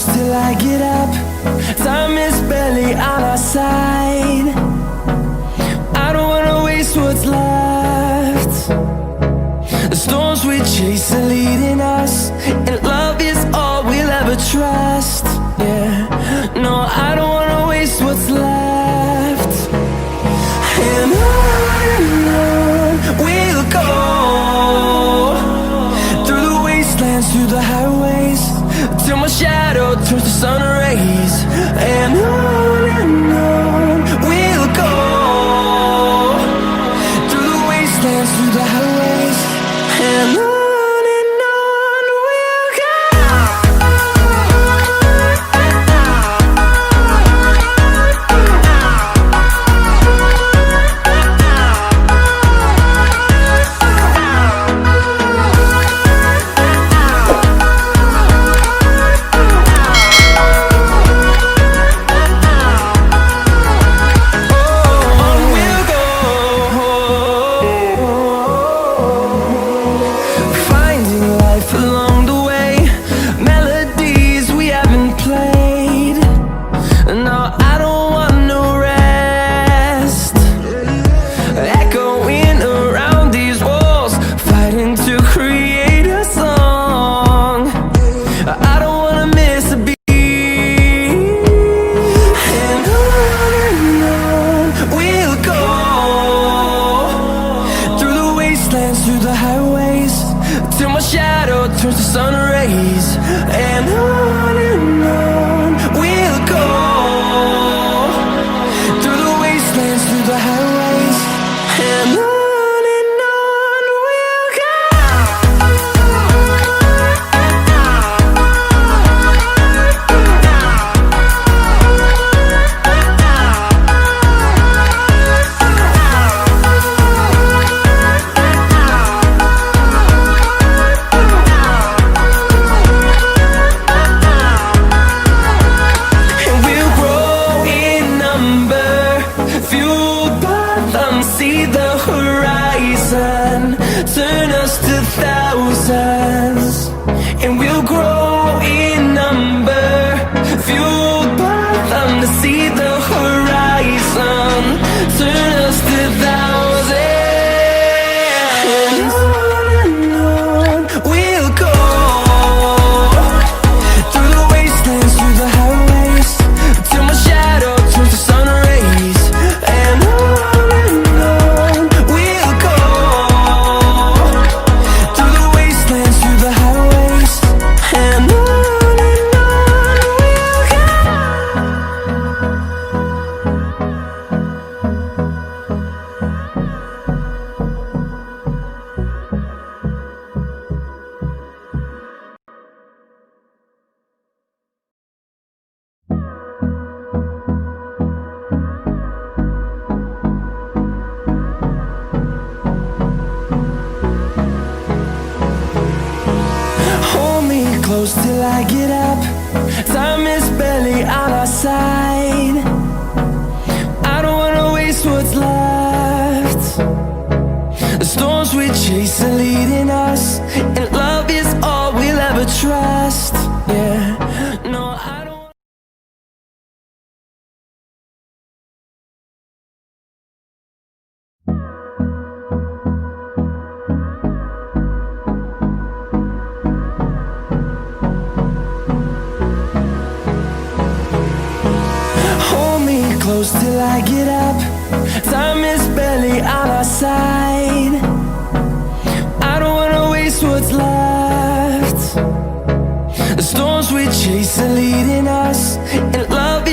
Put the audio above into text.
close till I get up. Time is barely on our side. I don't wanna waste what's left. The storms we chase are leading us, and love is all we'll ever trust. Yeah, no, I don't wanna waste what's left. And on we'll go, through the wastelands, through the highways, till my shadow turns to sun rays. And on we'll go, through the wastelands, through the highways, and on. Through the highways, till my shadow turns to sun rays. And on we'll go, through the wastelands, through the highways, and on we'll go. See the horizon, turn us to thousands, and we'll grow in number, fueled by them. To see the horizon, turn us to thousands, and on we'll go, through the wastelands, through the highways, till my shadow turns to sun rays. And close till I get up. Time is barely on our side. I don't wanna waste what's left. 'Cause the storms we chase are leading us, and love is all we'll ever trust. Yeah, no, I don't wanna waste what's left. And on we'll go, through the wastelands, through the highways, till my shadow turns to sun rays. And on we'll go, through the wastelands, through the highways, and on. Hold me close till I get up. Time is barely on our side. I don't wanna waste what's left. The storms we chase are leading us, and love is all we'll ever trust. Yeah, no, I don't. Hold me close till I get up. Time is barely on our side. I don't wanna waste what's left. The storms we chase are leading us, and love